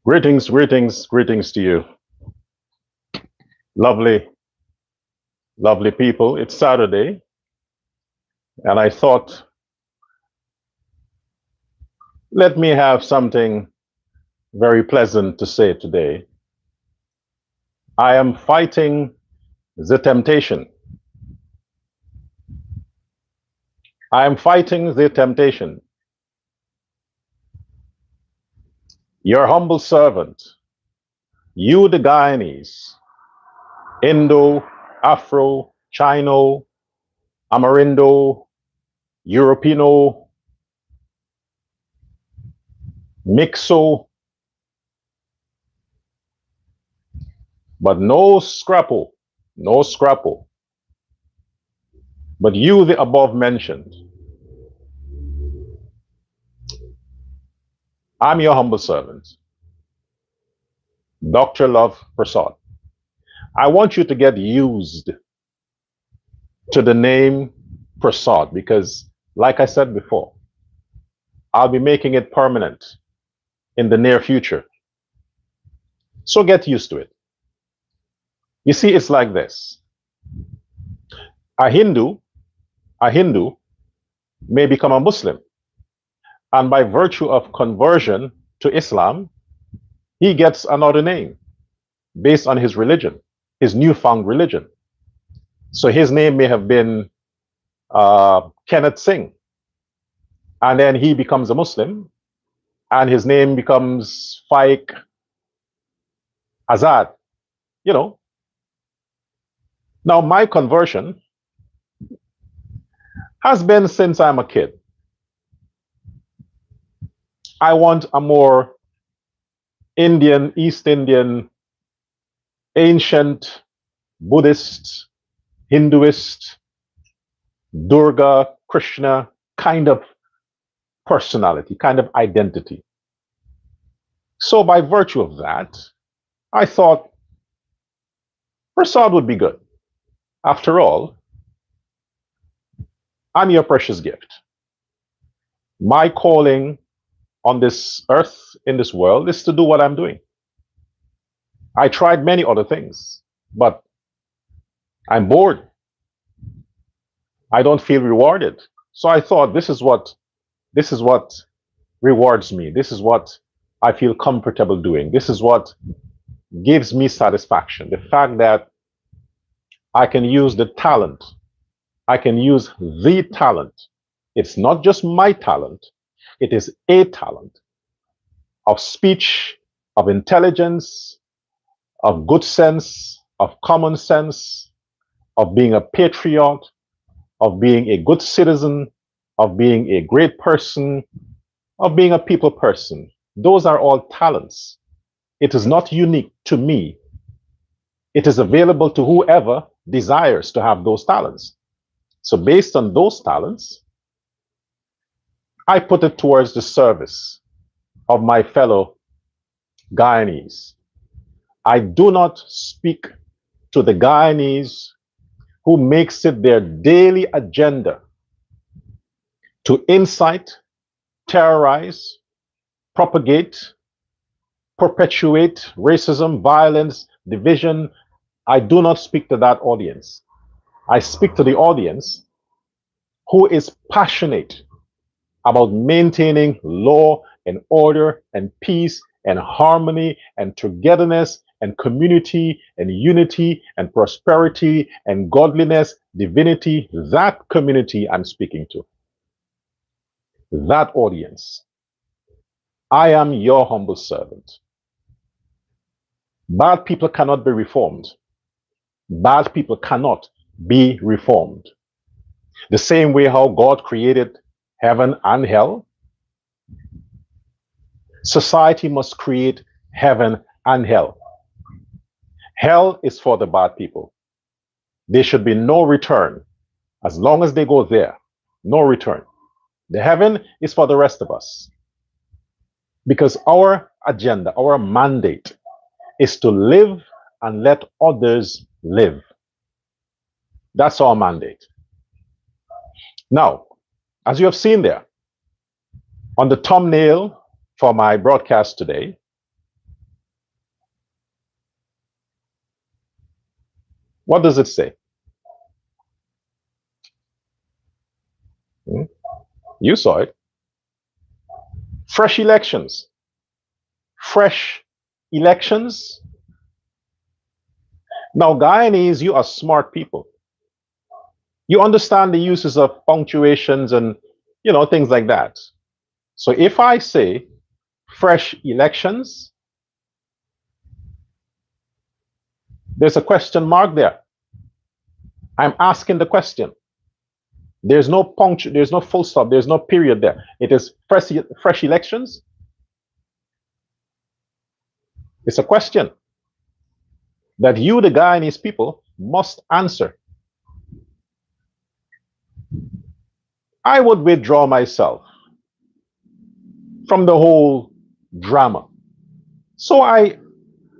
Greetings, greetings, greetings to you. Lovely, lovely people. It's Saturday, and I thought, let me have something very pleasant to say today. I am fighting the temptation. I am fighting the temptation. Your humble servant, you the Guyanese, Indo, Afro, Chino, Amarindo, Europino, Mixo, but no scrapple, no scrapple. But you, the above mentioned, I'm your humble servant, Dr. Love Prasad. I want you to get used to the name Prasad because, like I said before, I'll be making it permanent in the near future. So get used to it. You see, it's like this. A Hindu may become a Muslim, and by virtue of conversion to Islam, he gets another name based on his religion, his newfound religion. So his name may have been Kenneth Singh, and then he becomes a Muslim, and his name becomes Faik Azad, you know. Now, my conversion has been since I'm a kid. I want a more Indian, East Indian, ancient, Buddhist, Hinduist, Durga, Krishna kind of personality, kind of identity. So by virtue of that, I thought Prasad would be good. After all, I'm your precious gift. My calling on this earth, in this world, is to do what I'm doing. I tried many other things, but I'm bored. I don't feel rewarded. So I thought this is what rewards me. This is what I feel comfortable doing. This is what gives me satisfaction. The fact that I can use the talent. I can use the talent. It's not just my talent. It is a talent of speech, of intelligence, of good sense, of common sense, of being a patriot, of being a good citizen, of being a great person, of being a people person. Those are all talents. It is not unique to me. It is available to whoever desires to have those talents. So based on those talents, I put it towards the service of my fellow Guyanese. I do not speak to the Guyanese who makes it their daily agenda to incite, terrorize, propagate, perpetuate racism, violence, division. I do not speak to that audience. I speak to the audience who is passionate about maintaining law and order and peace and harmony and togetherness and community and unity and prosperity and godliness, divinity. That community I'm speaking to. That audience. I am your humble servant. Bad people cannot be reformed. Bad people cannot be reformed. The same way how God created heaven and hell, society must create heaven and hell. Hell is for the bad people. There should be no return. As long as they go there, no return. The heaven is for the rest of us. Because our agenda, our mandate is to live and let others live. That's our mandate. Now, as you have seen there, on the thumbnail for my broadcast today, What does it say? You saw it. Fresh elections. Fresh elections. Now, Guyanese, you are smart people. You understand the uses of punctuations and, things like that. So if I say fresh elections, there's a question mark there. I'm asking the question. There's no punctuation, there's no full stop, there's no period there. It is fresh elections. It's a question that you, the Guyanese people, must answer. I would withdraw myself from the whole drama. So I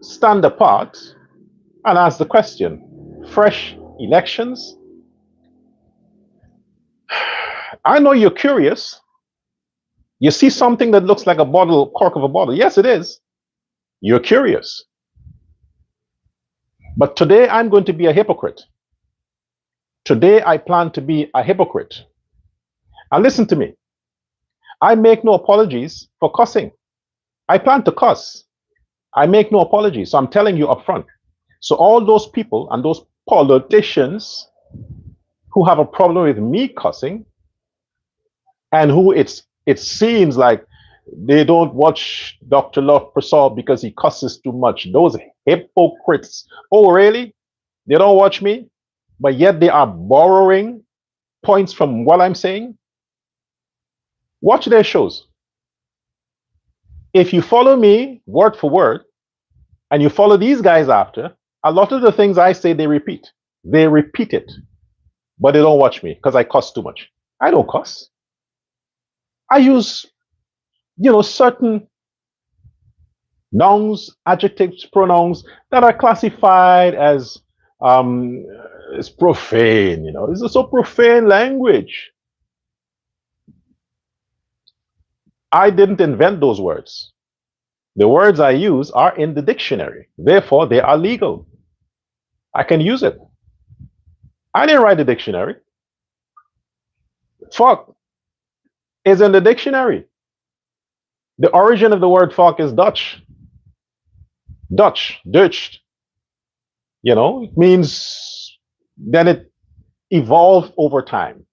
stand apart and ask the question, fresh elections? I know you're curious. You see something that looks like a bottle, cork of a bottle. Yes, it is. You're curious. But today I'm going to be a hypocrite. Today I plan to be a hypocrite. And listen to me. I make no apologies for cussing. I plan to cuss. I make no apologies. So I'm telling you up front. So all those people and those politicians who have a problem with me cussing and who it seems like they don't watch Dr. Love Prasad because he cusses too much. Those hypocrites. Oh, really? They don't watch me, but yet they are borrowing points from what I'm saying? Watch their shows. If you follow me word for word, and you follow these guys after, a lot of the things I say, they repeat. They repeat it, but they don't watch me because I cuss too much. I don't cuss. I use, certain nouns, adjectives, pronouns that are classified as profane. This is so profane language. I didn't invent those words. The words I use are in the dictionary. Therefore, they are legal. I can use it. I didn't write the dictionary. Fuck is in the dictionary. The origin of the word fuck is Dutch. Dutch. It means then it evolved over time.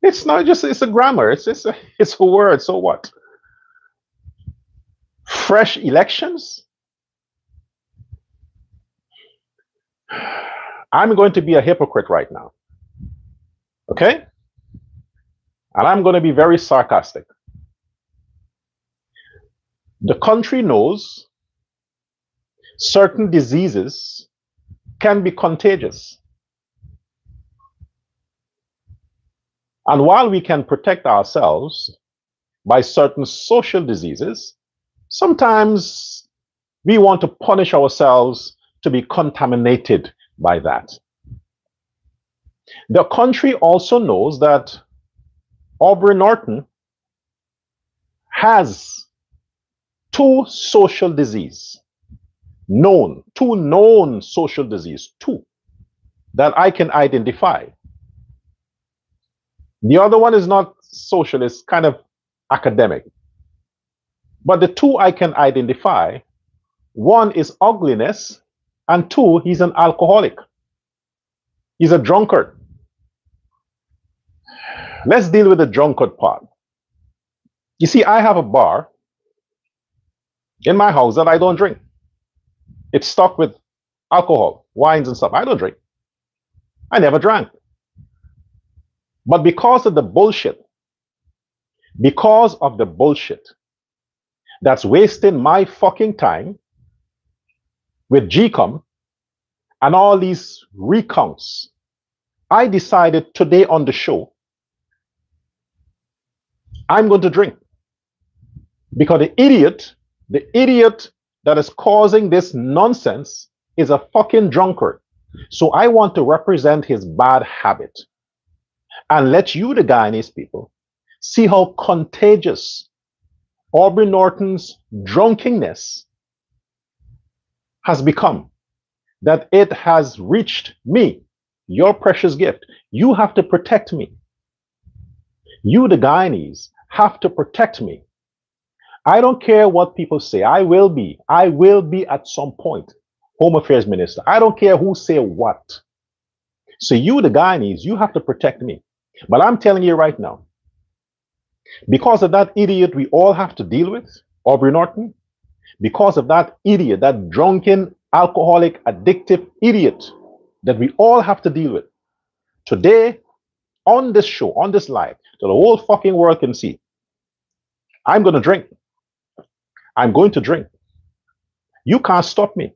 It's not just, it's a grammar. It's a word. So what? Fresh elections? I'm going to be a hypocrite right now. Okay? And I'm going to be very sarcastic. The country knows certain diseases can be contagious. And while we can protect ourselves by certain social diseases, sometimes we want to punish ourselves to be contaminated by that. The country also knows that Aubrey Norton has two social disease, two known social disease, two that I can identify. The other one is not social, it's kind of academic. But the two I can identify, one is ugliness, and two, he's an alcoholic. He's a drunkard. Let's deal with the drunkard part. You see, I have a bar in my house that I don't drink. It's stocked with alcohol, wines and stuff. I don't drink. I never drank. But because of the bullshit that's wasting my fucking time with Gecom and all these recounts, I decided today on the show, I'm going to drink. Because the idiot that is causing this nonsense is a fucking drunkard. So I want to represent his bad habit and let you, the Guyanese people, see how contagious Aubrey Norton's drunkenness has become. that it has reached me, your precious gift. You have to protect me. You, the Guyanese, have to protect me. I don't care what people say. I will be at some point Home Affairs Minister. I don't care who say what. So you, the Guyanese, you have to protect me. But I'm telling you right now, because of that idiot we all have to deal with, Aubrey Norton, because of that idiot, that drunken, alcoholic, addictive idiot that we all have to deal with, today, on this show, on this live, so the whole fucking world can see, I'm going to drink. I'm going to drink. You can't stop me.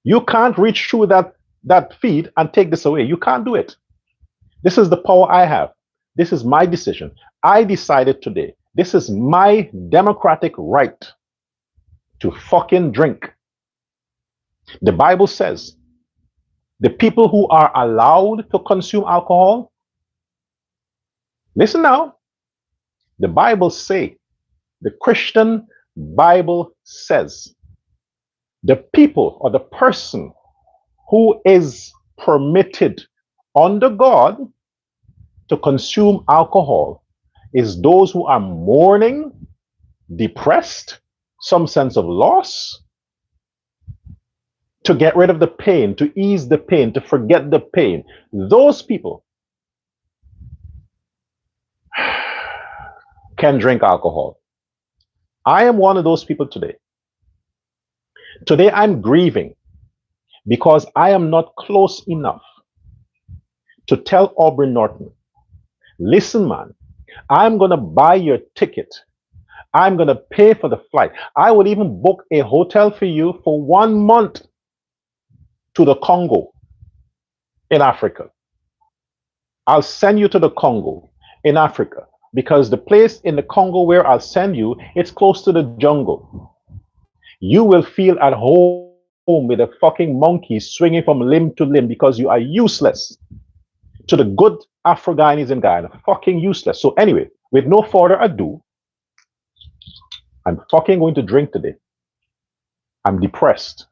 You can't reach through that feed and take this away. You can't do it. This is the power I have. This is my decision. I decided today. This is my democratic right to fucking drink. The Bible says the people who are allowed to consume alcohol, listen now, the Bible say, the Christian Bible says, the people or the person who is permitted under God to consume alcohol is those who are mourning, depressed, some sense of loss, to get rid of the pain, to ease the pain, to forget the pain. Those people can drink alcohol. I am one of those people today. Today I'm grieving because I am not close enough to tell Aubrey Norton, listen, man, I'm going to buy your ticket. I'm going to pay for the flight. I would even book a hotel for you for 1 month to the Congo in Africa. I'll send you to the Congo in Africa because the place in the Congo where I'll send you, it's close to the jungle. You will feel at home with the fucking monkeys swinging from limb to limb because you are useless to the good Afro-Guyanese in Guyana. Fucking useless. So anyway, with no further ado, I'm fucking going to drink today. I'm depressed.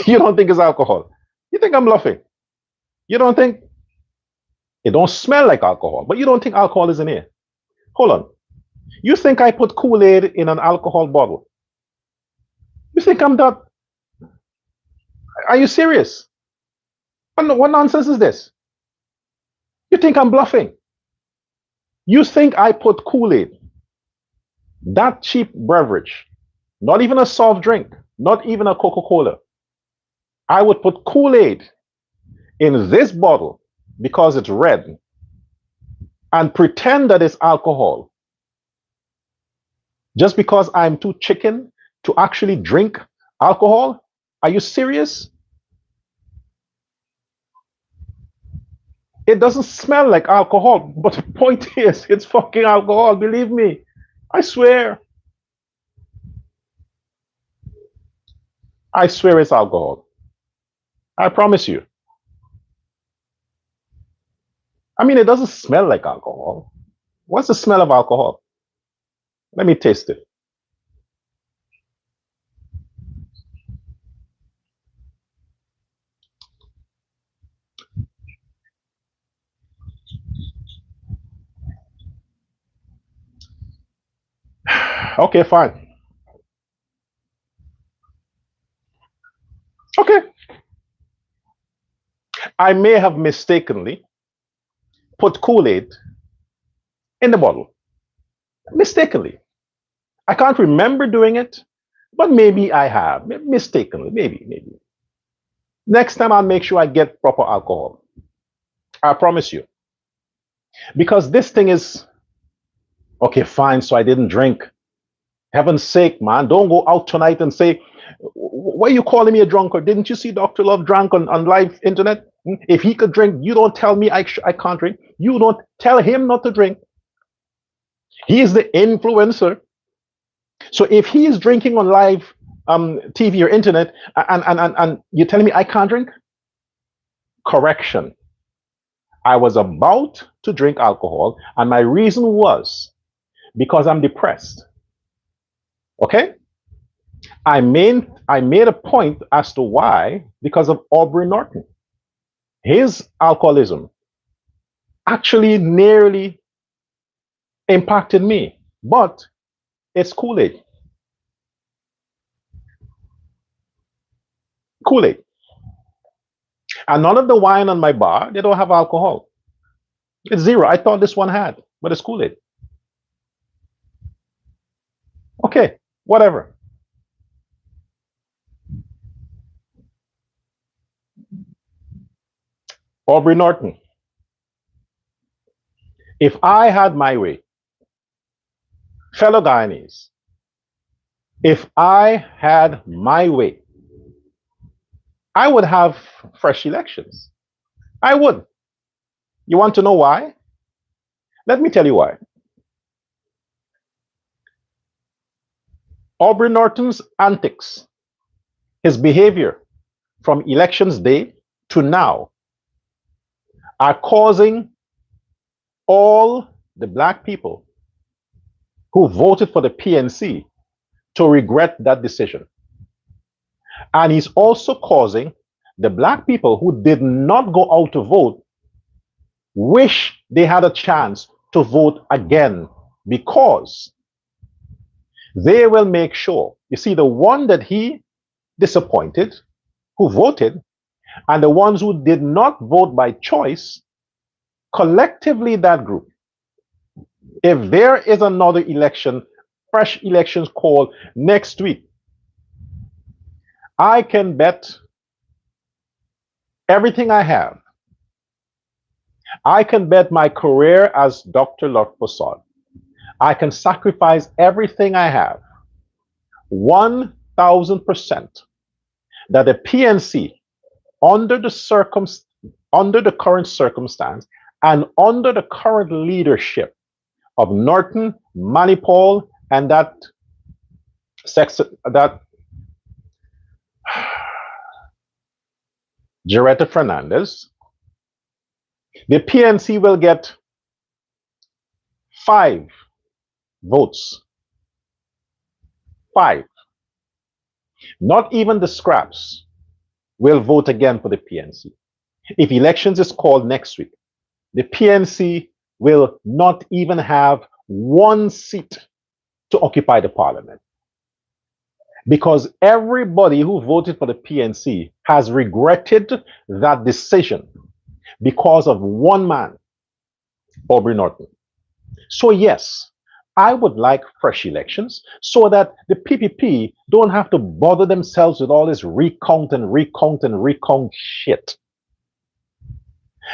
You don't think it's alcohol. You think I'm bluffing. You don't think it don't smell like alcohol, but you don't think alcohol is in here. Hold on. You think I put Kool-Aid in an alcohol bottle? You think I'm that? Are you serious? What nonsense is this? You think I'm bluffing? You think I put Kool-Aid, that cheap beverage, not even a soft drink, not even a Coca-Cola. I would put Kool-Aid in this bottle because it's red and pretend that it's alcohol just because I'm too chicken to actually drink alcohol? Are you serious? It doesn't smell like alcohol, but the point is, it's fucking alcohol, believe me. I swear. I swear it's alcohol. I promise you. I mean, it doesn't smell like alcohol. What's the smell of alcohol? Let me taste it. Okay, fine. Okay. I may have mistakenly put Kool-Aid in the bottle. Mistakenly. I can't remember doing it, but maybe I have. Mistakenly, maybe. Next time I'll make sure I get proper alcohol. I promise you. Because this thing is, okay, fine, so I didn't drink. Heaven's sake, man, don't go out tonight and say, why are you calling me a drunkard? Didn't you see Dr. Love drank on live internet? If he could drink, you don't tell me I can't drink. You don't tell him not to drink. He is the influencer. So if he is drinking on live TV or internet and you're telling me I can't drink? Correction. I was about to drink alcohol and my reason was because I'm depressed. Okay? I made a point as to why, because of Aubrey Norton. His alcoholism actually nearly impacted me, but it's Kool-Aid. Kool-Aid. And none of the wine on my bar, they don't have alcohol. It's zero. I thought this one had, but it's Kool-Aid. Okay, whatever. Aubrey Norton. If I had my way, fellow Guyanese, if I had my way, I would have fresh elections. I would. You want to know why? Let me tell you why. Aubrey Norton's antics, his behavior from elections day to now, are causing all the black people who voted for the PNC to regret that decision. And he's also causing the black people who did not go out to vote wish they had a chance to vote again, because they will make sure, you see, the one that he disappointed, who voted, and the ones who did not vote by choice, collectively that group, if there is another election, fresh elections called next week, I can bet everything I have. I can bet my career as Dr. Lot Prasad. I can sacrifice everything I have, 1,000%, that the PNC, under the current circumstance and under the current leadership of Norton, Manipal, and that Jaretta Fernandez, the PNC will get 5 votes. 5. Not even the scraps will vote again for the PNC. If elections is called next week, the PNC will not even have 1 seat to occupy the parliament, because everybody who voted for the PNC has regretted that decision because of one man, Aubrey Norton. So yes, I would like fresh elections so that the PPP don't have to bother themselves with all this recount shit.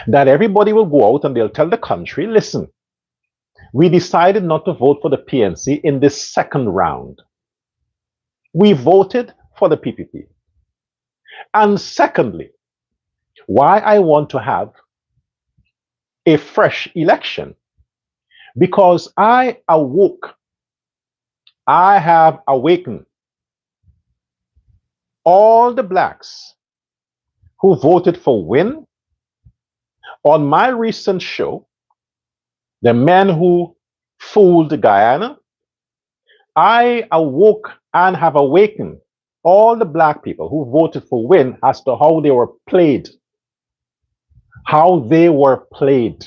That everybody will go out and they'll tell the country, listen, we decided not to vote for the PNC in this second round. We voted for the PPP. And secondly, why I want to have a fresh election, because I have awakened all the blacks who voted for Win. On my recent show, the men who fooled Guyana, I awoke and have awakened all the black people who voted for Win as to how they were played. How they were played.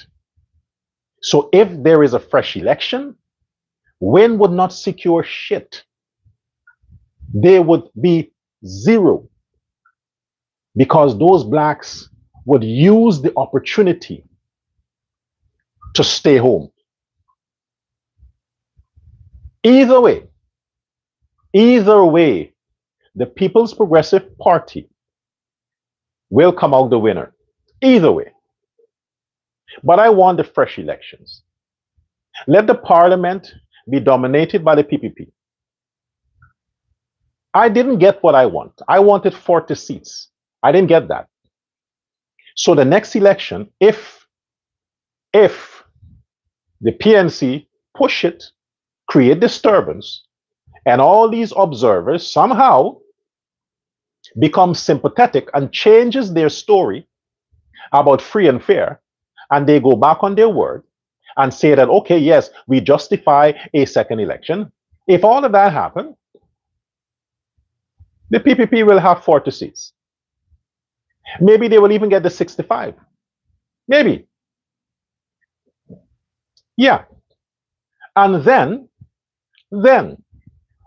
So if there is a fresh election, Win would not secure shit. They would be zero, because those blacks would use the opportunity to stay home. Either way, the People's Progressive Party will come out the winner. Either way. But I want the fresh elections. Let the parliament be dominated by the PPP. I didn't get what I want. I wanted 40 seats. I didn't get that. So the next election, if the PNC push it, create disturbance, and all these observers somehow become sympathetic and changes their story about free and fair, and they go back on their word and say that, okay, yes, we justify a second election. If all of that happened, The PPP will have 40 seats. Maybe they will even get the 65. Maybe. Yeah. And then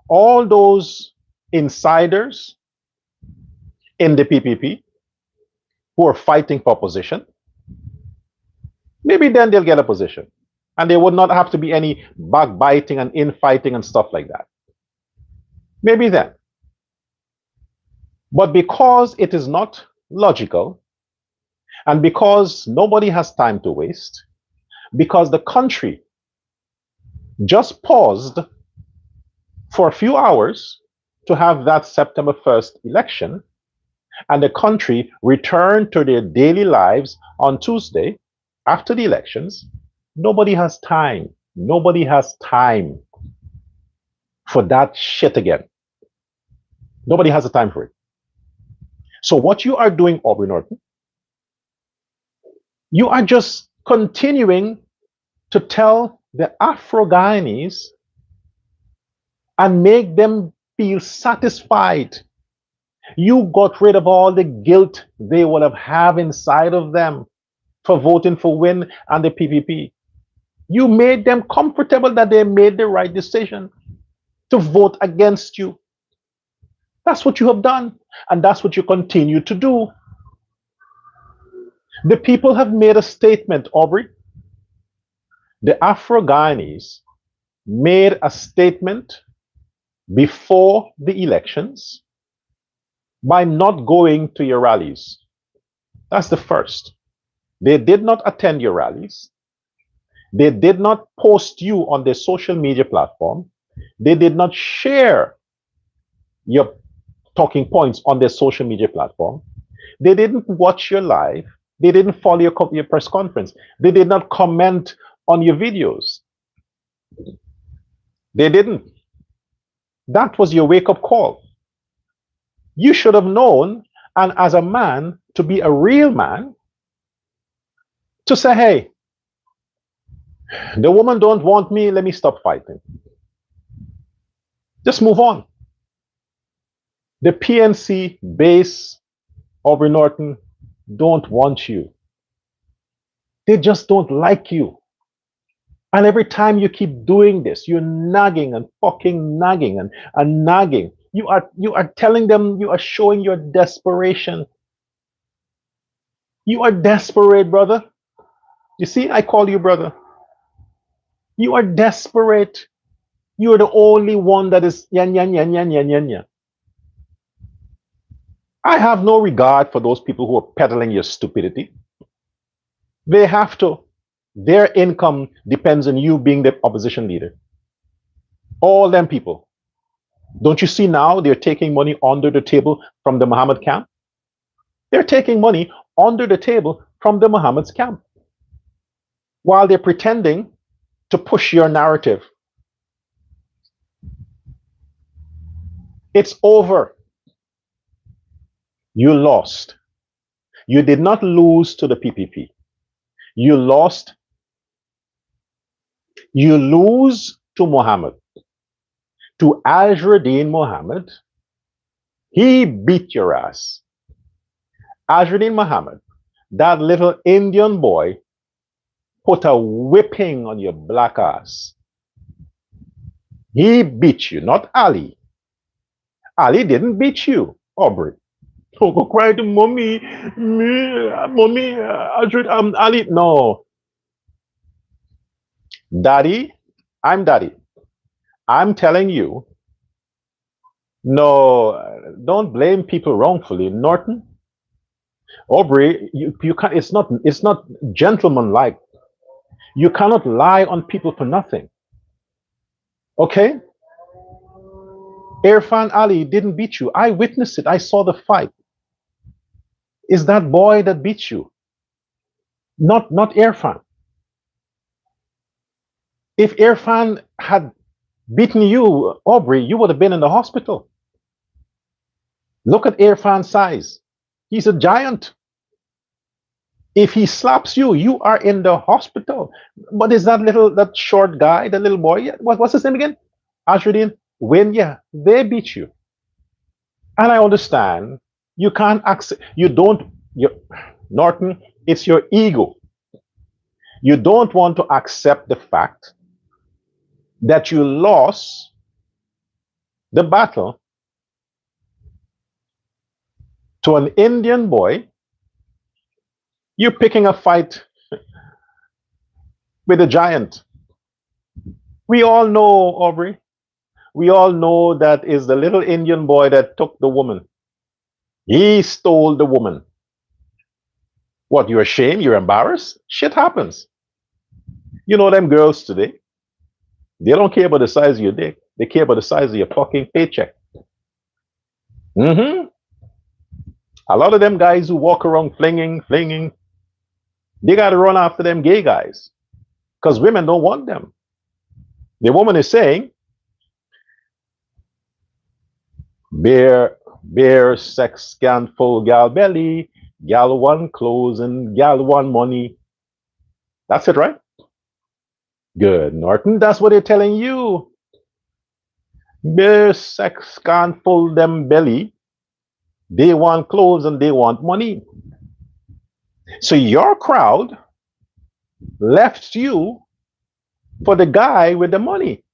all those insiders in the PPP who are fighting for position, maybe then they'll get a position. And there would not have to be any backbiting and infighting and stuff like that. Maybe then. But because it is not logical, and because nobody has time to waste, because the country just paused for a few hours to have that September 1st election, and the country returned to their daily lives on Tuesday after the elections, nobody has time. Nobody has time for that shit again. Nobody has the time for it. So what you are doing, Aubrey Norton, you are just continuing to tell the Afro-Guyanese and make them feel satisfied. You got rid of all the guilt they would have inside of them for voting for Win and the PPP. You made them comfortable that they made the right decision to vote against you. That's what you have done, and that's what you continue to do. The people have made a statement, Aubrey. The Afro-Guyanese made a statement before the elections by not going to your rallies. That's the first. They did not attend your rallies. They did not post you on their social media platform. They did not share your talking points on their social media platform. They didn't watch your live. They didn't follow your press conference. They did not comment on your videos. They didn't. That was your wake-up call. You should have known, and as a man, to be a real man, to say, hey, the woman don't want me, let me stop fighting. Just move on. The PNC base, Aubrey Norton, don't want you. They just don't like you. And every time you keep doing this, you're nagging and fucking nagging and nagging. You are telling them, you are showing your desperation. You are desperate, brother. You see, I call you brother. You are desperate. You are the only one that is yan yan yan yan yan yan yan. I have no regard for those people who are peddling your stupidity. They have to. Their income depends on you being the opposition leader. All them people. Don't you see now they're taking money under the table from the Muhammad camp? They're taking money under the table from the Muhammad's camp while they're pretending to push your narrative. It's over. You lost. You did not lose to the PPP. You lost. You lose to Muhammad, to Azruddin Muhammad. He beat your ass. Azruddin Muhammad, that little Indian boy, put a whipping on your black ass. He beat you, not Ali. Ali didn't beat you, Aubrey. Don't go cry to mommy, mommy, Ali. No. Daddy, I'm daddy. I'm telling you, no, don't blame people wrongfully. Norton, Aubrey, you can't, it's not gentlemanlike. You cannot lie on people for nothing. Okay? Irfaan Ali didn't beat you. I witnessed it. I saw the fight. Is that boy that beat you? Not Irfaan. If Irfaan had beaten you, Aubrey, you would have been in the hospital. Look at Irfan's size. He's a giant. If he slaps you, you are in the hospital. But is that short guy, the little boy, what's his name again? Azruddin, Win, yeah, they beat you. And I understand you can't accept, you don't, you, Norton, it's your ego. You don't want to accept the fact that you lost the battle to an Indian boy. You're picking a fight with a giant. We all know, Aubrey, we all know that is the little Indian boy that took the woman. He stole the woman. What, you're ashamed? You're embarrassed? Shit happens. You know them girls today, they don't care about the size of your dick. They care about the size of your fucking paycheck. Mm-hmm. A lot of them guys who walk around flinging, they got to run after them gay guys because women don't want them. The woman is saying, bare sex scan full gal belly, gal want clothes and gal want money. That's it, right? Good, Norton. That's what they're telling you. Bare sex scan full them belly. They want clothes and they want money. So your crowd left you for the guy with the money.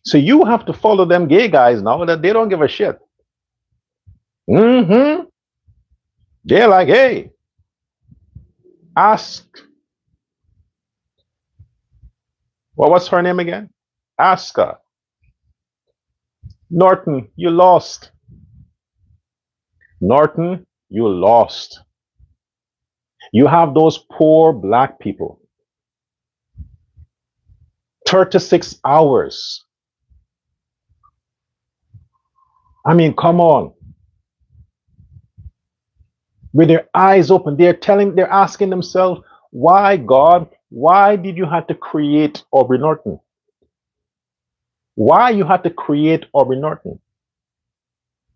So you have to follow them gay guys now that they don't give a shit. Mm-hmm. They're like, hey, ask. Well, what's her name again? Ask her. Norton, you lost. Norton, you lost. You have those poor black people. 36 hours. I mean, come on. With their eyes open, they're asking themselves, why, God, why did you have to create Aubrey Norton? Why you had to create Aubrey Norton?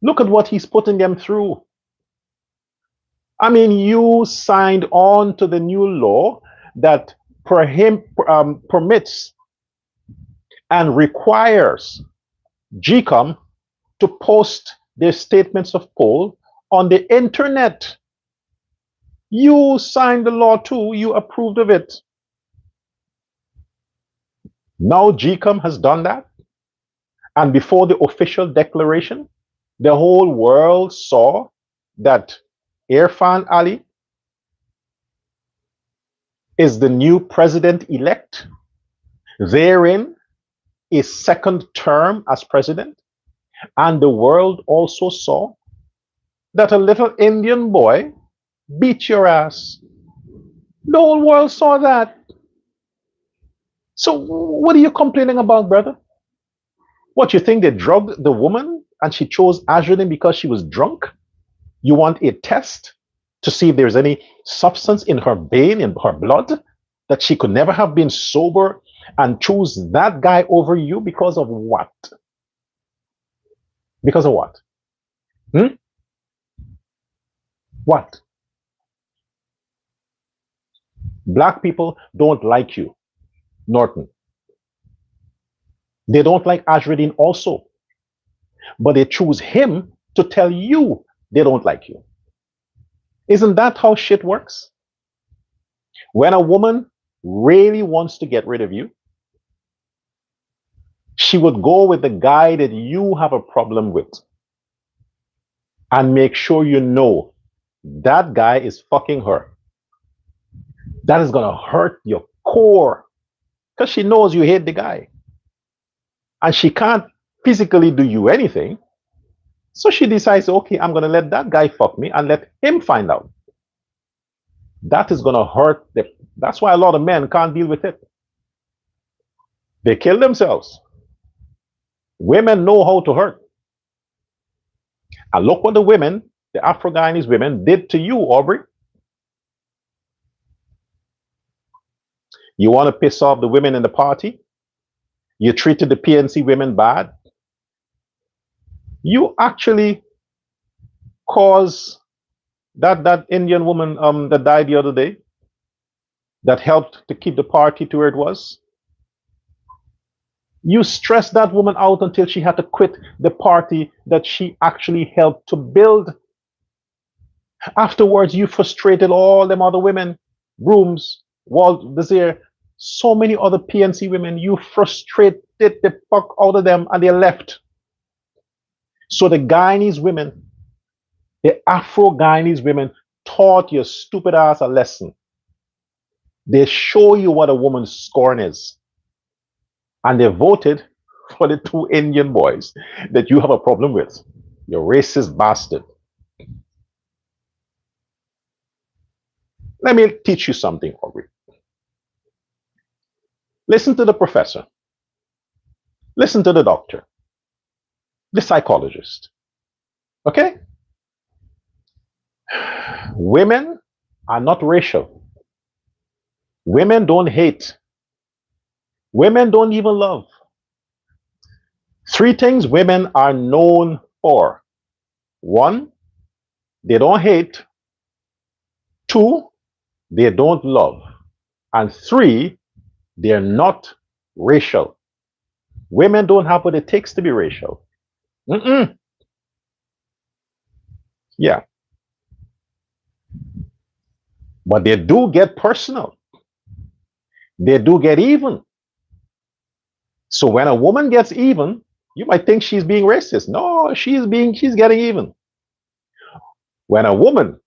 Look at what he's putting them through. I mean, you signed on to the new law that permits and requires Gecom to post their statements of poll on the internet. You signed the law too, you approved of it. Now Gecom has done that. And before the official declaration, the whole world saw that Irfaan Ali is the new president-elect. Therein is second term as president. And the world also saw that a little Indian boy beat your ass. The whole world saw that. So what are you complaining about, brother? What, you think they drugged the woman and she chose Azrin because she was drunk? You want a test to see if there's any substance in her vein, in her blood, that she could never have been sober and choose that guy over you because of what? Because of what? What? Black people don't like you, Norton. They don't like Azrin also. But they choose him to tell you they don't like you. Isn't that how shit works? When a woman really wants to get rid of you, she would go with the guy that you have a problem with and make sure you know that guy is fucking her. That is going to hurt your core because she knows you hate the guy. And she can't physically do you anything. So she decides, okay, I'm going to let that guy fuck me and let him find out. That is going to hurt them. That's why a lot of men can't deal with it. They kill themselves. Women know how to hurt. And look what the women, the Afro-Guyanese women, did to you, Aubrey. You want to piss off the women in the party? You treated the PNC women bad. You actually caused that Indian woman that died the other day, that helped to keep the party to where it was. You stressed that woman out until she had to quit the party that she actually helped to build. Afterwards, you frustrated all them other women, Brooms, Walt Desir, so many other PNC women. You frustrated the fuck out of them and they left. So the Guyanese women, the Afro-Guyanese women taught your stupid ass a lesson. They show you what a woman's scorn is. And they voted for the two Indian boys that you have a problem with. You racist bastard. Let me teach you something, Aubrey. Listen to the professor. Listen to the doctor. The psychologist. Okay? Women are not racial. Women don't hate. Women don't even love. Three things women are known for. One, they don't hate. Two, they don't love. And three, they're not racial. Women don't have what it takes to be racial. Yeah. But they do get personal. They do get even. So when a woman gets even, you might think she's being racist. No, she's getting even. When a woman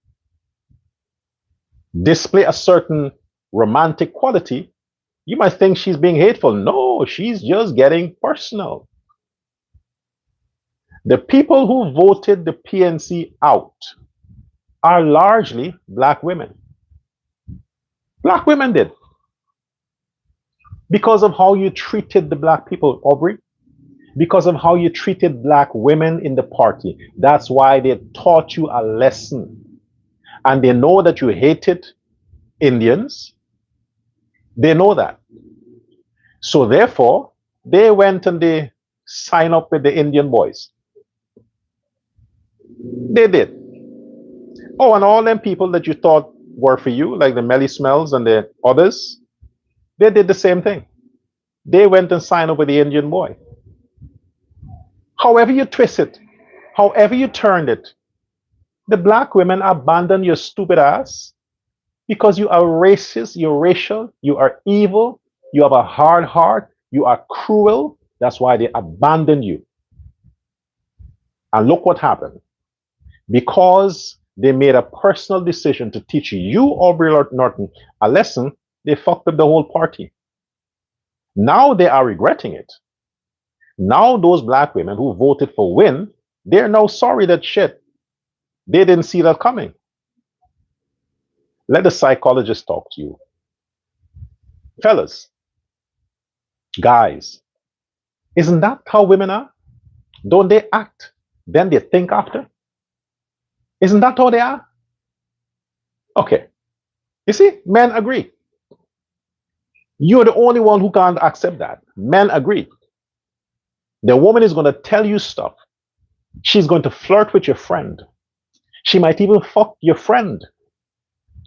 display a certain romantic quality, you might think she's being hateful. No, she's just getting personal. The people who voted the PNC out are largely black women. Black women did. Because of how you treated the black people, Aubrey. Because of how you treated black women in the party. That's why they taught you a lesson. And they know that you hated Indians. They know that. So therefore, they went and they signed up with the Indian boys. They did. Oh, and all them people that you thought were for you, like the Melly Smells and the others, they did the same thing. They went and signed up with the Indian boy. However you twist it, however you turned it, the black women abandoned your stupid ass because you are racist, you're racial, you are evil, you have a hard heart, you are cruel. That's why they abandoned you. And look what happened. Because they made a personal decision to teach you, Aubrey Norton, a lesson, they fucked up the whole party. Now they are regretting it. Now those black women who voted for Win, they're now sorry that shit. They didn't see that coming. Let the psychologist talk to you. Fellas, guys, isn't that how women are? Don't they act? Then they think after? Isn't that how they are? Okay. You see, men agree. You're the only one who can't accept that. Men agree. The woman is going to tell you stuff. She's going to flirt with your friend. She might even fuck your friend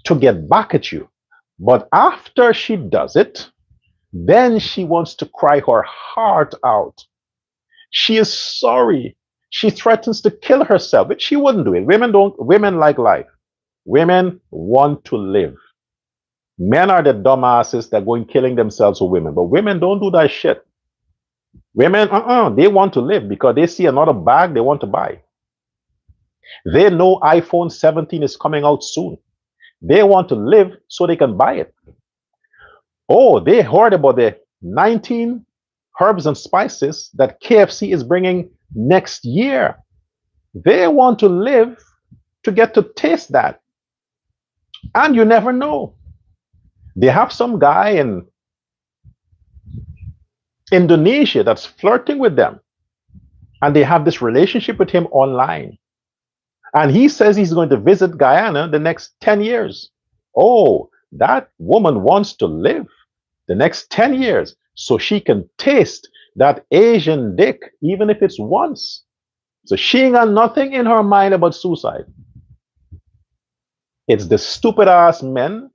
to get back at you. But after she does it, then she wants to cry her heart out. She is sorry. She threatens to kill herself, but she wouldn't do it. Women like life. Women want to live. Men are the dumbasses that go in killing themselves for women, but women don't do that shit. Women, they want to live because they see another bag they want to buy. They know iPhone 17 is coming out soon. They want to live so they can buy it. Oh, they heard about the 19 herbs and spices that KFC is bringing next year. They want to live to get to taste that. And you never know. They have some guy in Indonesia that's flirting with them. And they have this relationship with him online. And he says he's going to visit Guyana the next 10 years. Oh, that woman wants to live the next 10 years so she can taste that Asian dick, even if it's once. So she ain't got nothing in her mind about suicide. It's the stupid ass men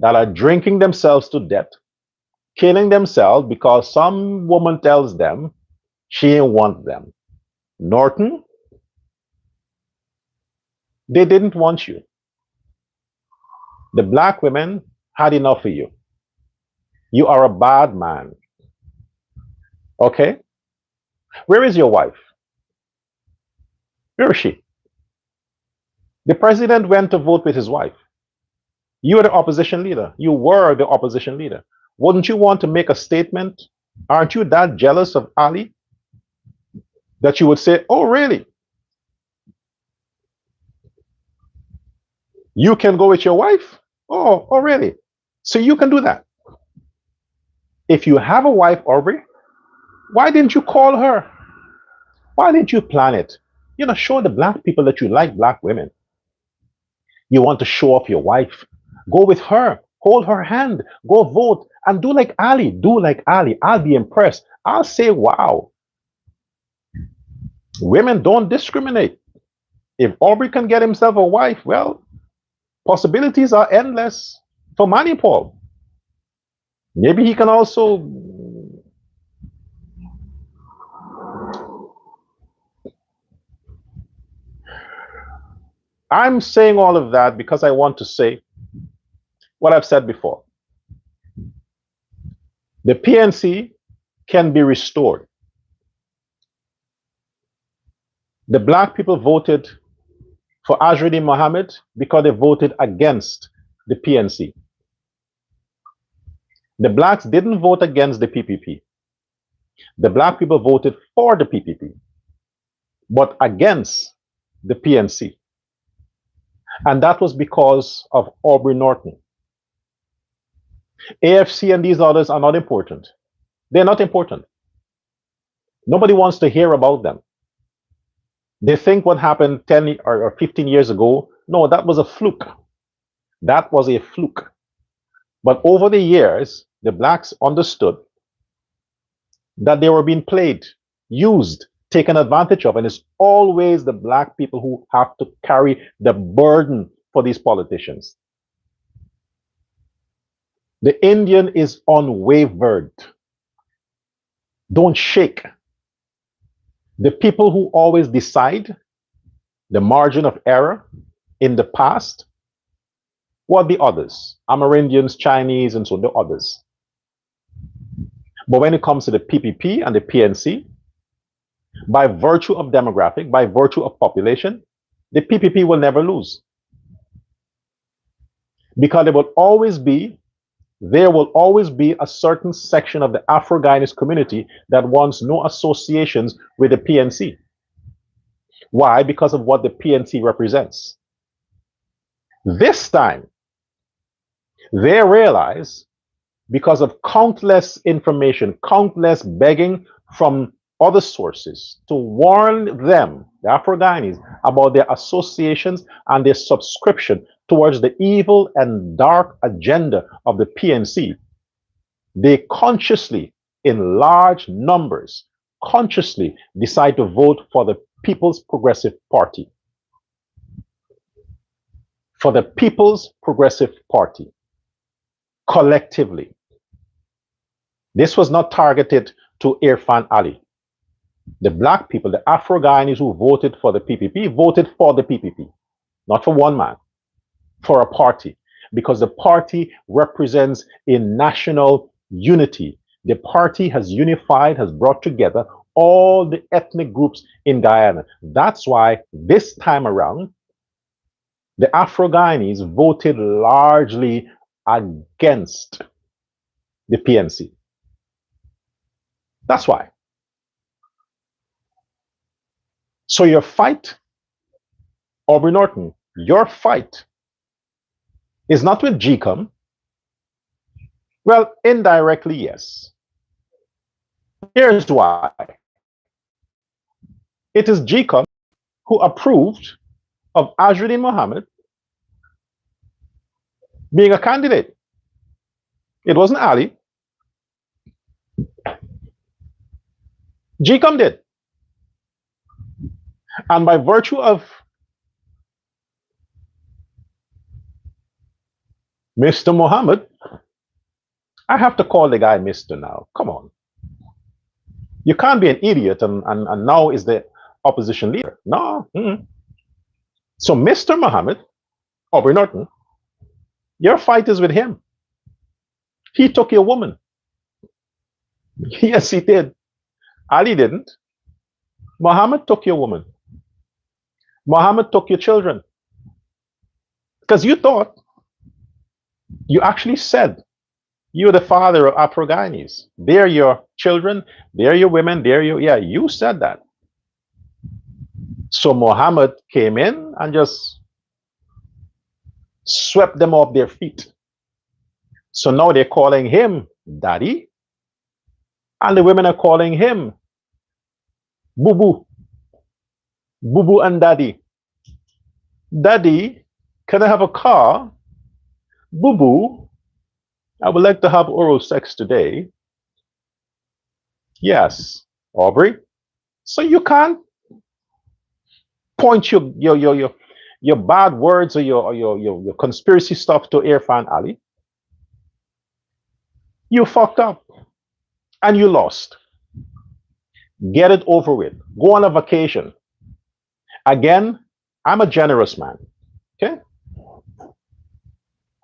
that are drinking themselves to death, killing themselves because some woman tells them she ain't want them. Norton, they didn't want you. The black women had enough of you. You are a bad man. Okay? Where is your wife? Where is she? The president went to vote with his wife. You are the opposition leader. You were the opposition leader. Wouldn't you want to make a statement? Aren't you that jealous of Ali that you would say, oh, really? You can go with your wife? Oh, really? So you can do that. If you have a wife, Aubrey, why didn't you call her? Why didn't you plan it? Show the black people that you like black women. You want to show off your wife. Go with her. Hold her hand. Go vote. And do like Ali. Do like Ali. I'll be impressed. I'll say, wow. Women don't discriminate. If Aubrey can get himself a wife, well, possibilities are endless for Manny Paul. Maybe he can also I'm saying all of that because I want to say what I've said before. The PNC can be restored. The black people voted for Azruddin Mohammed because they voted against the PNC. The blacks didn't vote against the PPP. The black people voted for the PPP, but against the PNC. And that was because of Aubrey Norton. AFC and these others are not important. They're not important. Nobody wants to hear about them. They think what happened 10 or 15 years ago, no, that was a fluke. That was a fluke. But over the years, the blacks understood that they were being played, used, taken advantage of, and it's always the black people who have to carry the burden for these politicians. The Indian is unwavered. Don't shake. The people who always decide the margin of error in the past were the others, Amerindians, Chinese, and so on, the others. But when it comes to the PPP and the PNC, by virtue of demographic, by virtue of population, the PPP will never lose. Because there will always be a certain section of the Afro-Guyanese community that wants no associations with the PNC. Why? Because of what the PNC represents. This time, they realize, because of countless information, countless begging from other sources to warn them, the Afro-Guyanese, about their associations and their subscription towards the evil and dark agenda of the PNC, they consciously, in large numbers, consciously decide to vote for the People's Progressive Party. For the People's Progressive Party, collectively. This was not targeted to Irfaan Ali. The black people, the Afro-Guyanese who voted for the PPP, voted for the PPP, not for one man, for a party, because the party represents a national unity. The party has unified, has brought together all the ethnic groups in Guyana. That's why this time around, the Afro-Guyanese voted largely against the PNC. That's why. So your fight, Aubrey Norton, your fight is not with Gecom. Well, indirectly, yes. Here's why. It is Gecom who approved of Azruddin Mohammed being a candidate. It wasn't Ali. Gecom did. And by virtue of Mr. Mohammed I have to call the guy Mr. now. Come on. You can't be an idiot and now is the opposition leader. No. So Mr. Muhammad, Aubrey Norton, your fight is with him. He took your woman. Yes, he did. Ali didn't. Muhammad took your woman. Muhammad took your children. Because you thought, you actually said, you're the father of Afro-Guyanese. They're your children, they're your women, they're your, yeah, you said that. So Muhammad came in and just swept them off their feet. So now they're calling him daddy, and the women are calling him boo boo. Boo boo and daddy. Daddy, can I have a car? Boo boo, I would like to have oral sex today. Yes, Aubrey. So you can't point your bad words or your conspiracy stuff to Irfaan Ali. You fucked up and you lost. Get it over with. Go on a vacation. Again, I'm a generous man. Okay?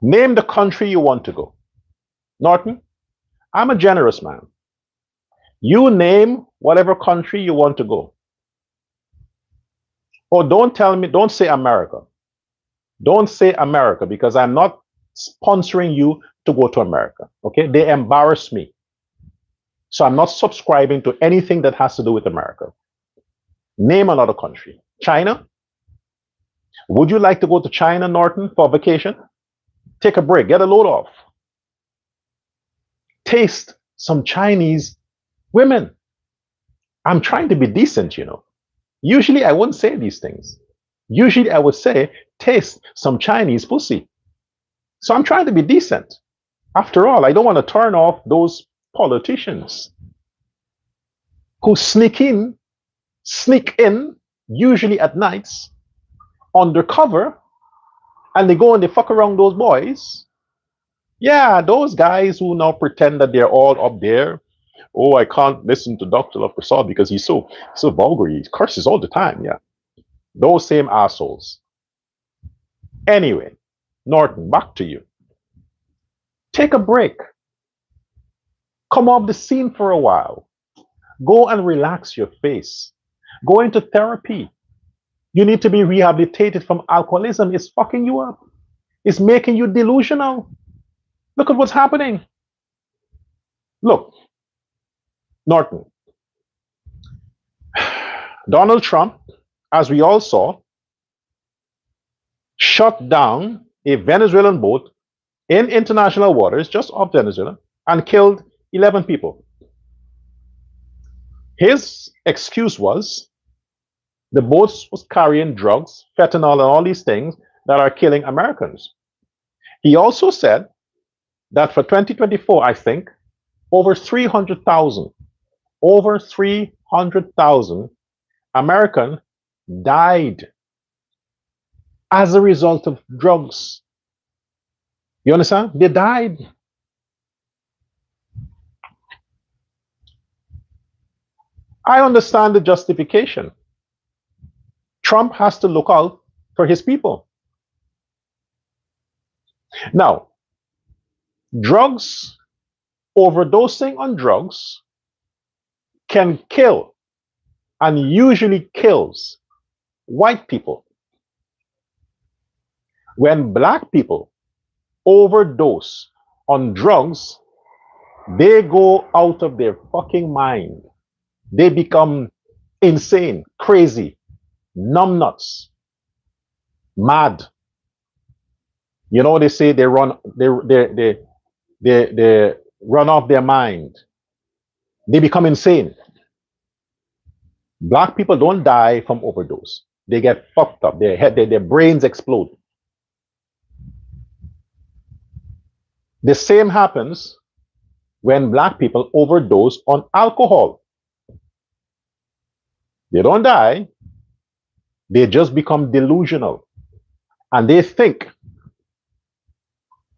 Name the country you want to go. Norton, I'm a generous man. You name whatever country you want to go. Or don't say America. Don't say America because I'm not sponsoring you to go to America. Okay? They embarrass me. So I'm not subscribing to anything that has to do with America. Name another country. China? Would you like to go to China, Norton, for vacation? Take a break, get a load off. Taste some Chinese women. I'm trying to be decent, you know. Usually I wouldn't say these things. Usually I would say, taste some Chinese pussy. So I'm trying to be decent. After all, I don't want to turn off those politicians who sneak in, usually at nights, undercover, and they go and they fuck around those boys. Yeah, those guys who now pretend that they're all up there. Oh, I can't listen to Dr. Prasad because he's so vulgar. He curses all the time. Yeah, those same assholes. Anyway, Norton, back to you. Take a break. Come off the scene for a while. Go and relax your face. Go into therapy. You need to be rehabilitated from alcoholism. It's fucking you up. It's making you delusional. Look at what's happening. Look, Norton. Donald Trump, as we all saw, shut down a Venezuelan boat in international waters just off Venezuela and killed 11 people. His excuse was the boat was carrying drugs, fentanyl, and all these things that are killing Americans. He also said that for 2024, I think, over 300,000 Americans died as a result of drugs. You understand? They died. I understand the justification. Trump has to look out for his people. Now, drugs, overdosing on drugs can kill and usually kills white people. When black people overdose on drugs, they go out of their fucking mind. They become insane, crazy, numbnuts, mad. You know, they say they run off their mind. They become insane. Black people don't die from overdose. They get fucked up. Their brains explode. The same happens when black people overdose on alcohol. They don't die. They just become delusional. And they think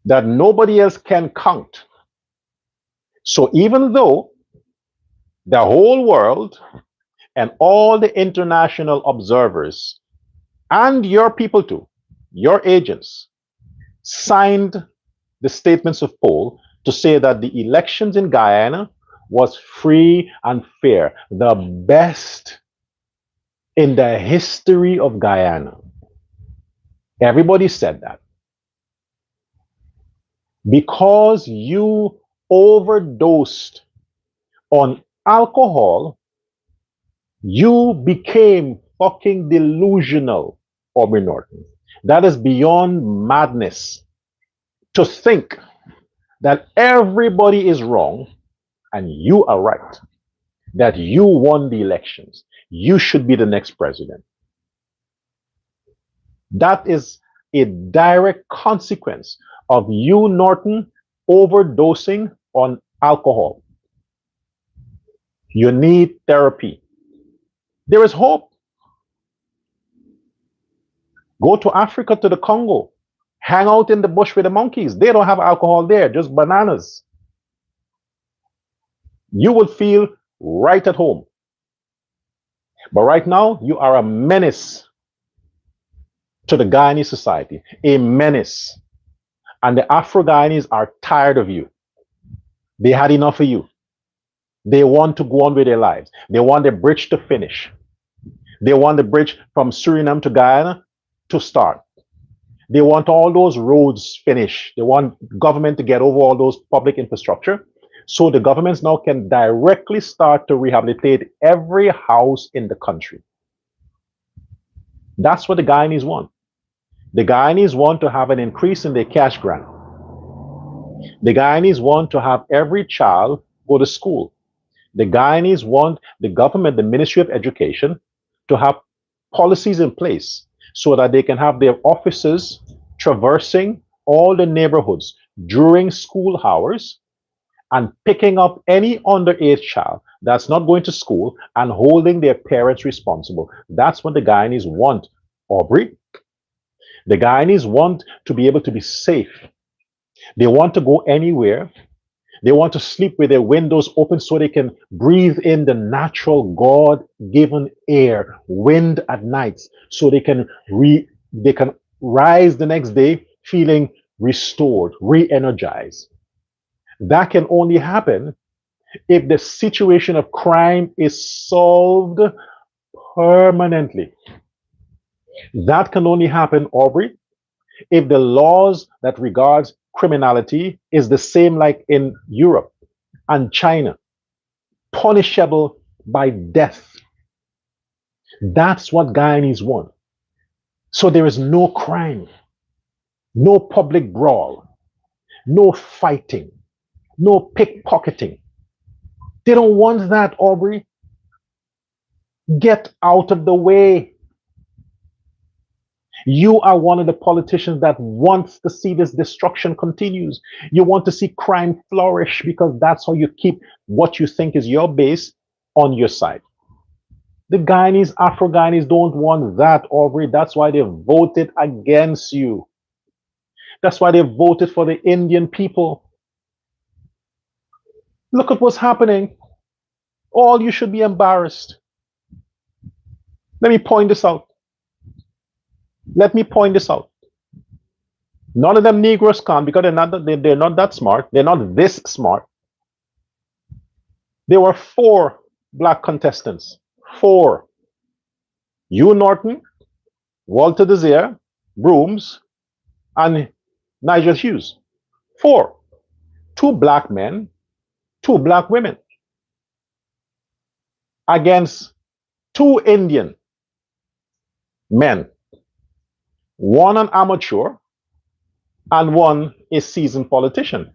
that nobody else can count So even though the whole world and all the international observers and your people too, your agents, signed the statements of poll to say that the elections in Guyana was free and fair, the best in the history of Guyana. Everybody said that. Because you overdosed on alcohol, you became fucking delusional, Aubrey Norton. That is beyond madness to think that everybody is wrong and you are right, that you won the elections. You should be the next president. That is a direct consequence of you, Norton, overdosing on alcohol. You need therapy. There is hope. Go to Africa, to the Congo. Hang out in the bush with the monkeys. They don't have alcohol there, just bananas. You will feel right at home. But right now, you are a menace to the Guyanese society, a menace. And the Afro-Guyanese are tired of you. They had enough of you. They want to go on with their lives. They want the bridge to finish. They want the bridge from Suriname to Guyana to start. They want all those roads finished. They want government to get over all those public infrastructure. So the governments now can directly start to rehabilitate every house in the country. That's what the Guyanese want. The Guyanese want to have an increase in their cash grant. The Guyanese want to have every child go to school. The Guyanese want the government, the Ministry of Education, to have policies in place so that they can have their officers traversing all the neighborhoods during school hours and picking up any underage child that's not going to school and holding their parents responsible. That's what the Guyanese want, Aubrey. The Guyanese want to be able to be safe. They want to go anywhere. They want to sleep with their windows open so they can breathe in the natural God-given air, wind at nights, so they can rise the next day feeling restored, re-energized. That can only happen if the situation of crime is solved permanently. That can only happen, Aubrey, if the laws that regards criminality is the same like in Europe and China, punishable by death. That's what Guyanese want. So there is no crime, no public brawl, no fighting, no pickpocketing. They don't want that, Aubrey. Get out of the way. You are one of the politicians that wants to see this destruction continues. You want to see crime flourish because that's how you keep what you think is your base on your side. The Guyanese, Afro-Guyanese don't want that, Aubrey. That's why they voted against you. That's why they voted for the Indian people. Look at what's happening. All you should be embarrassed. Let me point this out. Let me point this out. None of them Negroes can because they're not that smart. They're not this smart. There were 4 black contestants. 4. You, Norton, Walter Desire, Brooms, and Nigel Hughes. 4. 2 black men, 2 black women. Against 2 Indian men. 1 an amateur and 1 a seasoned politician.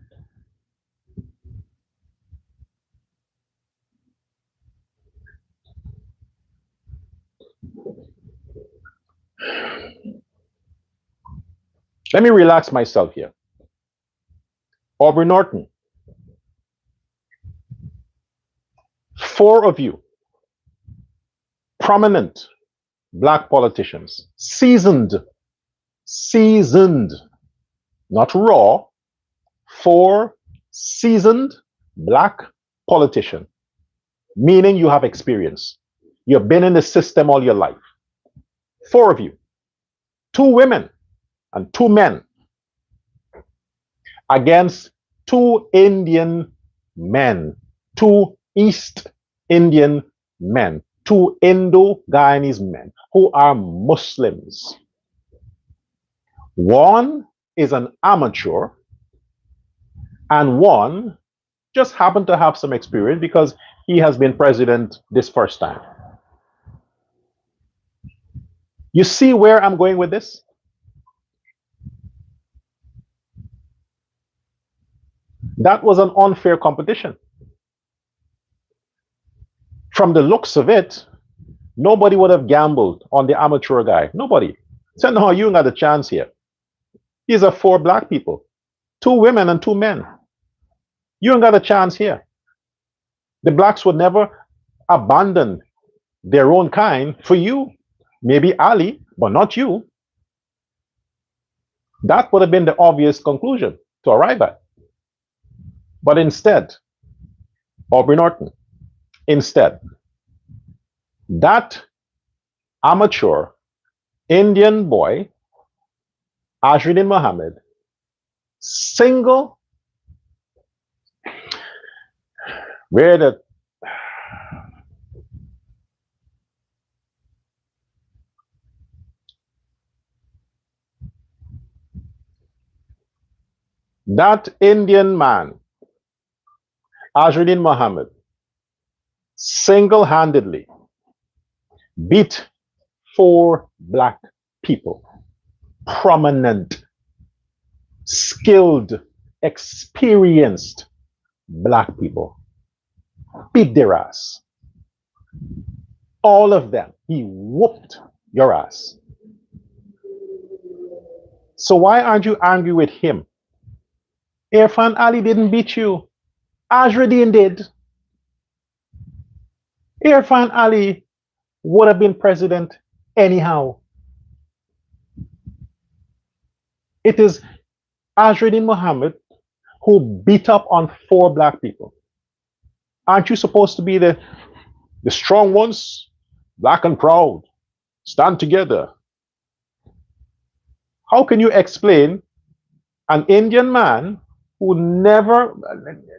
Let me relax myself here. Aubrey Norton, 4 of you, prominent black politicians, seasoned, not raw, 4 seasoned black politician, meaning you have experience. You've been in the system all your life. 4 of you, 2 women and 2 men against 2 Indian men, 2 East Indian men, 2 Indo-Guyanese men who are Muslims. One is an amateur and one just happened to have some experience because he has been president this first time. You see where I'm going with this? That was an unfair competition. From the looks of it, nobody would have gambled on the amateur guy. Nobody. Said, no, you ain't got a chance here. These are 4 black people, 2 women and 2 men. You ain't got a chance here. The blacks would never abandon their own kind for you. Maybe Ali, but not you. That would have been the obvious conclusion to arrive at. But instead, Aubrey Norton, instead, that amateur Indian boy, Ashruddin Mohammed, that Indian man, Ashruddin Mohammed, single-handedly beat 4 black people, prominent, skilled, experienced black people. Beat their ass. All of them. He whooped your ass. So why aren't you angry with him? Irfaan Ali didn't beat you. Ashruddin did. Irfaan Ali would have been president anyhow. It is Ashruddin Mohammed who beat up on 4 black people. Aren't you supposed to be the strong ones? Black and proud. Stand together. How can you explain an Indian man who never,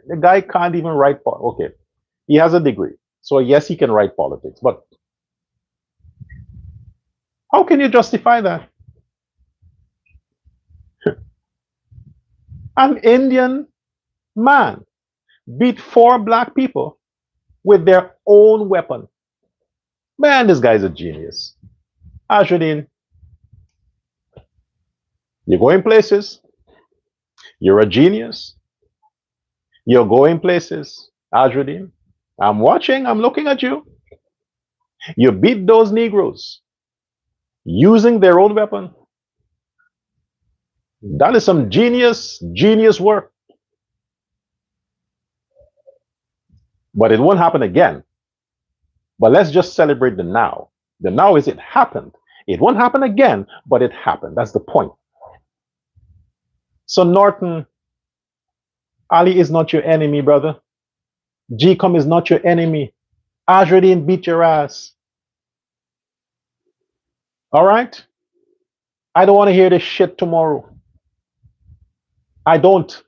the guy can't even write, okay, he has a degree. So yes, he can write politics, but how can you justify that? An Indian man beat 4 black people with their own weapon. Man, this guy's a genius. Ashruddin, you're going places. You're a genius. You're going places. Ashruddin, I'm watching. I'm looking at you. You beat those Negroes using their own weapon. That is some genius work. But it won't happen again. But let's just celebrate the now. The now is it happened. It won't happen again, but it happened. That's the point. So Norton, Ali is not your enemy, brother. Gecom is not your enemy. Ashruddin beat your ass. All right? I don't want to hear this shit tomorrow. I don't.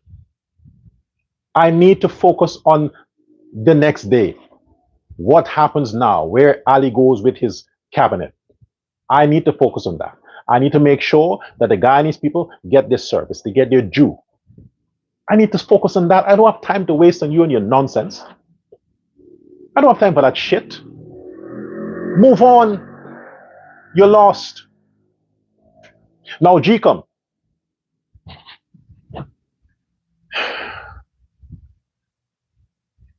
I need to focus on the next day. What happens now? Where Ali goes with his cabinet. I need to focus on that. I need to make sure that the Guyanese people get their service, they get their due. I need to focus on that. I don't have time to waste on you and your nonsense. I don't have time for that shit. Move on. You're lost. Now, Gecom.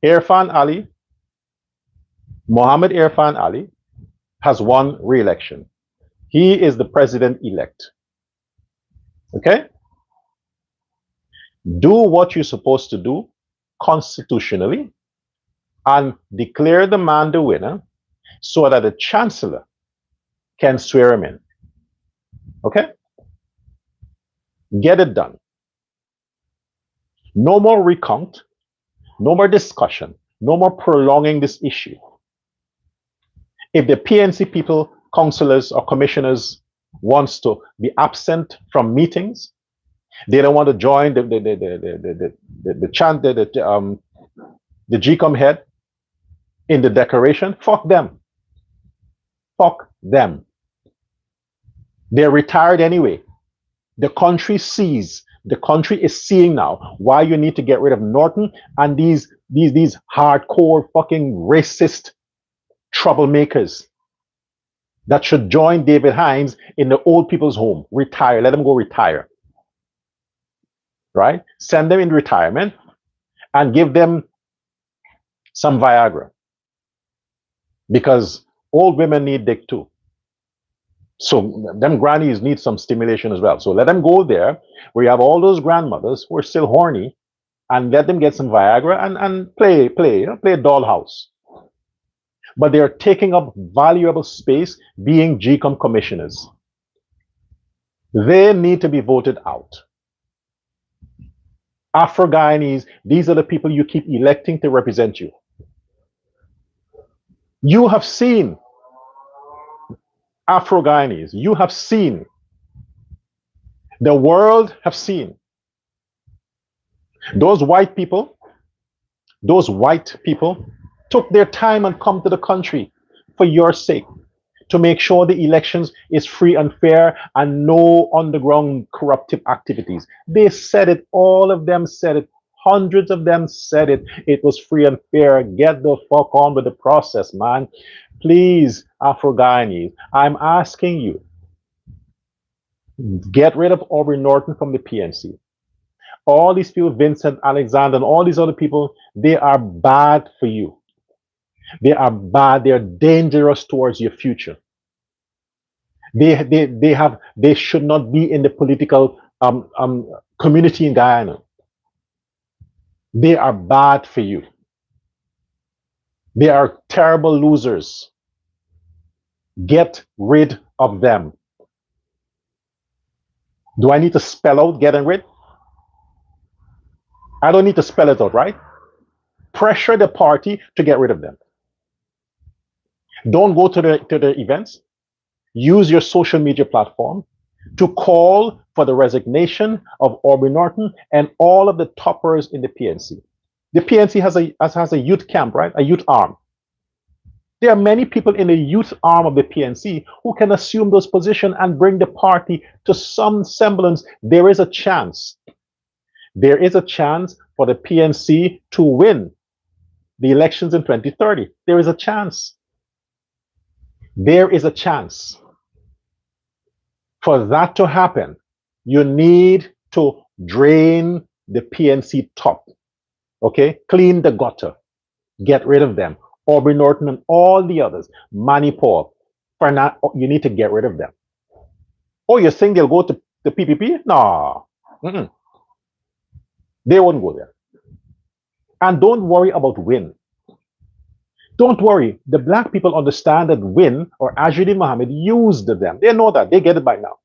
Irfaan Ali, Mohammed Irfaan Ali, has won re-election. He is the president-elect. Okay? Do what you're supposed to do constitutionally and declare the man the winner so that the chancellor can swear him in. Okay? Get it done. No more recount. No more discussion. No more prolonging this issue. If the PNC people, councillors or commissioners wants to be absent from meetings, they don't want to join the Gecom head in the declaration, fuck them. Fuck them. They're retired anyway. The country sees, the country is seeing now why you need to get rid of Norton and these hardcore fucking racist troublemakers that should join David Hines in the old people's home. Retire. Let them go retire. Right? Send them in retirement and give them some Viagra. Because old women need dick too. So them grannies need some stimulation as well. So let them go there where you have all those grandmothers who are still horny and let them get some Viagra and play dollhouse. But they're taking up valuable space being Gecom commissioners. They need to be voted out. Afro-Guyanese, these are the people you keep electing to represent you. You have seen Afro-Guyanese. You have seen. The world have seen. Those white people took their time and come to the country for your sake to make sure the elections is free and fair and no underground corruptive activities. They said it, all of them said it, hundreds of them said it. It was free and fair. Get the fuck on with the process, man. Please, Afro-Guyanese, I'm asking you, get rid of Aubrey Norton from the PNC. All these people, Vincent Alexander and all these other people, they are bad for you. They are bad. They are dangerous towards your future. They should not be in the political community in Guyana. They are bad for you. They are terrible losers. Get rid of them. Do I need to spell out getting rid? I don't need to spell it out, right? Pressure the party to get rid of them. Don't go to the events. Use your social media platform to call for the resignation of Aubrey Norton and all of the toppers in the PNC. The PNC has a youth camp, right? A youth arm. There are many people in the youth arm of the PNC who can assume those positions and bring the party to some semblance. There is a chance. There is a chance for the PNC to win the elections in 2030. There is a chance. There is a chance. For that to happen, you need to drain the PNC top. Okay? Clean the gutter. Get rid of them. Aubrey Norton and all the others. Manny Paul. You need to get rid of them. Oh, you think they'll go to the PPP? No. They won't go there. And don't worry about Win. Don't worry. The black people understand that Win or Ajuddin Mohammed used them. They know that. They get it by now.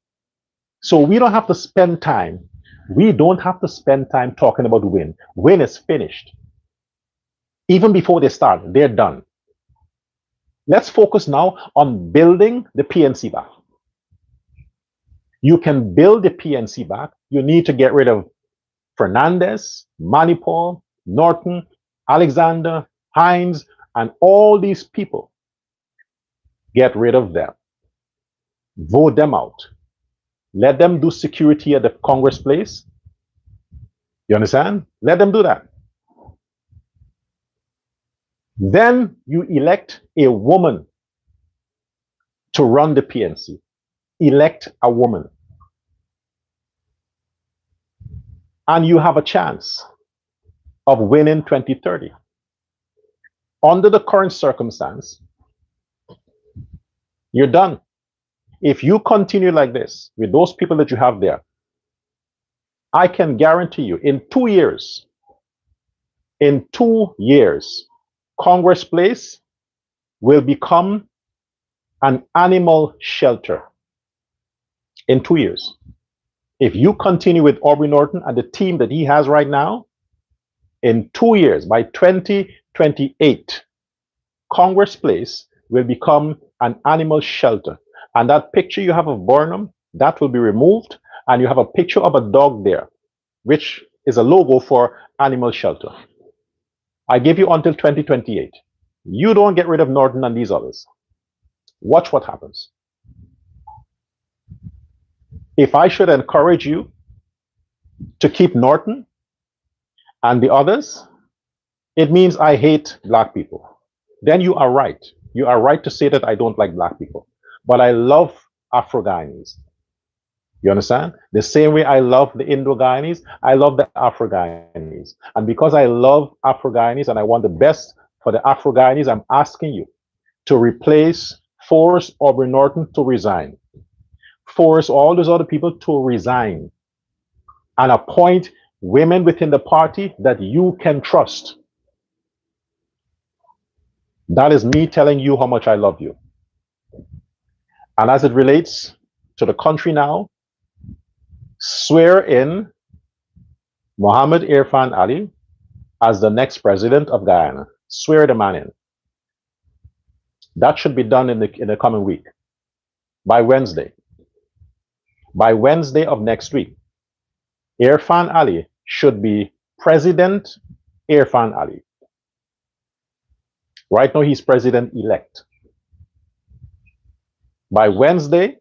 So we don't have to spend time. We don't have to spend time talking about Win. Win is finished. Even before they start, they're done. Let's focus now on building the PNC back. You can build the PNC back. You need to get rid of Fernandez, Manny Paul, Norton, Alexander, Hines, and all these people. Get rid of them. Vote them out. Let them do security at the Congress place. You understand? Let them do that. Then you elect a woman to run the PNC. Elect a woman. And you have a chance of winning 2030. Under the current circumstance, you're done. If you continue like this with those people that you have there, I can guarantee you in 2 years, Congress Place will become an animal shelter. In 2 years. If you continue with Aubrey Norton and the team that he has right now, In 2 years, by 2028, Congress Place will become an animal shelter. And that picture you have of Burnham, that will be removed, and you have a picture of a dog there, which is a logo for animal shelter. I give you until 2028. You don't get rid of Norton and these others. Watch what happens. If I should encourage you to keep Norton and the others, it means I hate black people. Then you are right. You are right to say that I don't like black people. But I love Afro-Guyanese. You understand? The same way I love the Indo-Guyanese, I love the Afro-Guyanese. And because I love Afro-Guyanese and I want the best for the Afro-Guyanese, I'm asking you to force Aubrey Norton to resign. Force all those other people to resign. And appoint women within the party that you can trust. That is me telling you how much I love you. And as it relates to the country now, swear in Mohammed Irfaan Ali as the next president of Guyana. Swear the man in. That should be done in the coming week, by Wednesday. By Wednesday of next week, Irfaan Ali should be President Irfaan Ali. Right now, he's president-elect. By Wednesday,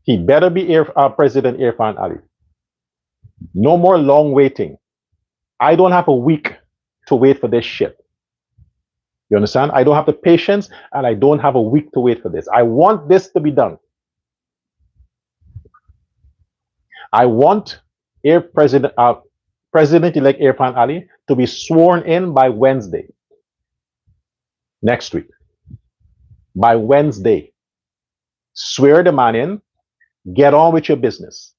he better be President Irfaan Ali. No more long waiting. I don't have a week to wait for this shit. You understand? I don't have the patience and I don't have a week to wait for this. I want this to be done. I want President-elect Irfaan Ali to be sworn in by Wednesday. Next week. By Wednesday. Swear the man in. Get on with your business.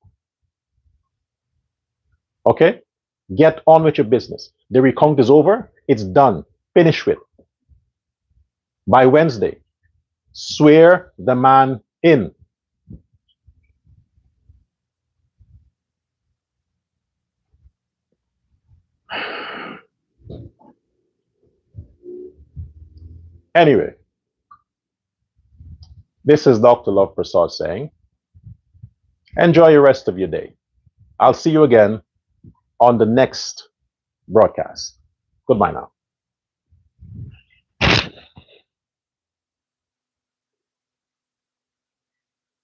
Okay? Get on with your business. The recount is over. It's done. Finish with. By Wednesday. Swear the man in. Anyway, this is Dr. Love Prasad saying, enjoy the rest of your day. I'll see you again on the next broadcast. Goodbye now.